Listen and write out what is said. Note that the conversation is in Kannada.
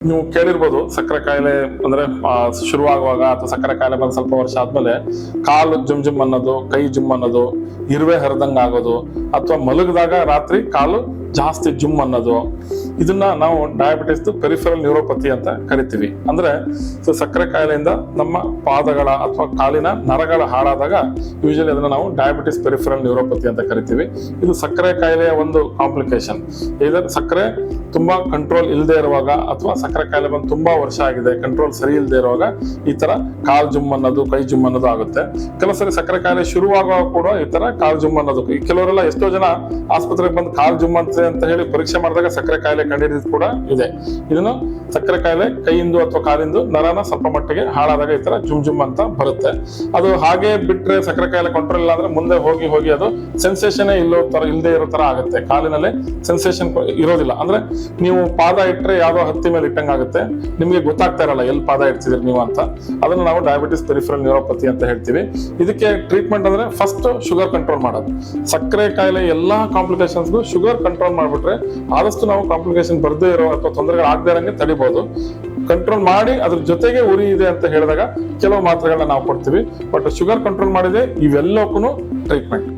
ನೀವು ಕೇಳಿರ್ಬೋದು ಸಕ್ಕರೆ ಕಾಯಿಲೆ ಅಂದ್ರೆ ಶುರುವಾಗುವಾಗ ಅಥವಾ ಸಕ್ಕರೆ ಕಾಯಿಲೆ ಬಂದ್ ಸ್ವಲ್ಪ ವರ್ಷ ಆದ್ಮೇಲೆ ಕಾಲು ಜುಮ್ ಜುಮ್ ಅನ್ನೋದು, ಕೈ ಜುಮ್ ಅನ್ನೋದು, ಇರುವೆ ಹರಿದಂಗ ಆಗೋದು, ಅಥವಾ ಮಲಗಿದಾಗ ರಾತ್ರಿ ಕಾಲು ಜಾಸ್ತಿ ಜುಮ್ ಅನ್ನೋದು, ಇದನ್ನ ನಾವು ಡಯಾಬಿಟಿಸ್ ಪೆರಿಫೆರಲ್ ನ್ಯೂರೋಪತಿ ಅಂತ ಕರಿತೀವಿ. ಅಂದ್ರೆ ಸಕ್ಕರೆ ಕಾಯಿಲೆಯಿಂದ ನಮ್ಮ ಪಾದಗಳ ಅಥವಾ ಕಾಲಿನ ನರಗಳ ಹಾಳಾದಾಗ ಯೂಶಲಿ ಅದನ್ನ ನಾವು ಡಯಾಬಿಟಿಸ್ ಪೆರಿಫೆರಲ್ ನ್ಯೂರೋಪತಿ ಅಂತ ಕರಿತೀವಿ. ಇದು ಸಕ್ಕರೆ ಕಾಯಿಲೆಯ ಒಂದು ಕಾಂಪ್ಲಿಕೇಶನ್. ಇದರ ಸಕ್ಕರೆ ತುಂಬಾ ಕಂಟ್ರೋಲ್ ಇಲ್ಲದೆ ಇರುವಾಗ ಅಥವಾ ಸಕ್ಕರೆ ಕಾಯಿಲೆ ಬಂದು ತುಂಬಾ ವರ್ಷ ಆಗಿದೆ, ಕಂಟ್ರೋಲ್ ಸರಿ ಇಲ್ಲದೆ ಇರುವಾಗ ಈ ತರ ಕಾಲ್ ಜುಮ್ ಅನ್ನೋದು, ಕೈ ಜುಮ್ ಅನ್ನೋದು ಆಗುತ್ತೆ. ಕೆಲವು ಸರಿ ಸಕ್ಕರೆ ಕಾಯಿಲೆ ಶುರುವಾಗುವಾಗ ಕೂಡ ಈ ತರ ಕಾಲ್ ಜುಮ್ ಅನ್ನೋದು, ಕೆಲವರೆಲ್ಲ ಎಷ್ಟೋ ಜನ ಆಸ್ಪತ್ರೆಗೆ ಬಂದು ಕಾಲ್ ಜುಮ್ ಅಂತ ಹೇಳಿ ಪರೀಕ್ಷೆ ಮಾಡಿದಾಗ ಸಕ್ಕರೆ ಕಾಯಿಲೆ ಕಂಡಿದ್ದು ಕೂಡ ಇದೆ. ಇದನ್ನು ಸಕ್ಕರೆ ಕಾಯಿಲೆ ಕೈಯಿಂದ ಅಥವಾ ಕಾಲಿಂದು ನರನ ಸ್ವಲ್ಪ ಮಟ್ಟಿಗೆ ಹಾಳಾದಾಗ ಈ ತರ ಜುಮ್ ಜುಮ್ ಅಂತ ಬರುತ್ತೆ. ಅದು ಹಾಗೆ ಬಿಟ್ರೆ ಸಕ್ಕರೆ ಕಾಯಿಲೆ ಕಂಟ್ರೋಲ್ ಇಲ್ಲ ಅಂದ್ರೆ ಮುಂದೆ ಹೋಗಿ ಹೋಗಿ ಅದು ಸೆನ್ಸೇಷನ್ ಇಲ್ಲದೆ ಇರೋ ತರ ಆಗುತ್ತೆ. ಕಾಲಿನಲ್ಲಿ ಸೆನ್ಸೇಷನ್ ಇರೋದಿಲ್ಲ. ಅಂದ್ರೆ ನೀವು ಪಾದ ಇಟ್ಟರೆ ಯಾವ್ದೋ ಹತ್ತಿ ಮೇಲೆ ಇಟ್ಟಂಗ ಆಗುತ್ತೆ, ನಿಮ್ಗೆ ಗೊತ್ತಾಗ್ತಾ ಇರಲ್ಲ ಎಲ್ಲಿ ಪಾದ ಇಡ್ತಿದ್ರಿ ನೀವು ಅಂತ. ಅದನ್ನ ನಾವು ಡಯಾಬಿಟಿಸ್ ಪೆರಿಫೆರಲ್ ನ್ಯೂರೋಪತಿ ಅಂತ ಹೇಳ್ತೀವಿ. ಇದಕ್ಕೆ ಟ್ರೀಟ್ಮೆಂಟ್ ಅಂದ್ರೆ ಫಸ್ಟ್ ಶುಗರ್ ಕಂಟ್ರೋಲ್ ಮಾಡೋದು. ಸಕ್ಕರೆ ಕಾಯಿಲೆ ಎಲ್ಲಾ ಕಾಂಪ್ಲಿಕೇಶನ್ಸ್ಗೂ ಶುಗರ್ ಕಂಟ್ರೋಲ್ ಮಾಡ್ಬಿಟ್ರೆ ಆದಷ್ಟು ನಾವು ಕಾಂಪ್ಲಿಕೇಶನ್ ಬರ್ದೇ ಇರೋ ಅಥವಾ ತೊಂದರೆಗಳಾಗದೇ ಇರಂಗೆ ತಡಿಬಹುದು. ಕಂಟ್ರೋಲ್ ಮಾಡಿ ಅದ್ರ ಜೊತೆಗೆ ಉರಿ ಇದೆ ಅಂತ ಹೇಳಿದಾಗ ಕೆಲವು ಮಾತ್ರೆಗಳನ್ನ ನಾವು ಕೊಡ್ತೀವಿ. ಬಟ್ ಶುಗರ್ ಕಂಟ್ರೋಲ್ ಮಾಡಿದೆ ಇವೆಲ್ಲಕ್ಕೂ ಟ್ರೀಟ್ಮೆಂಟ್.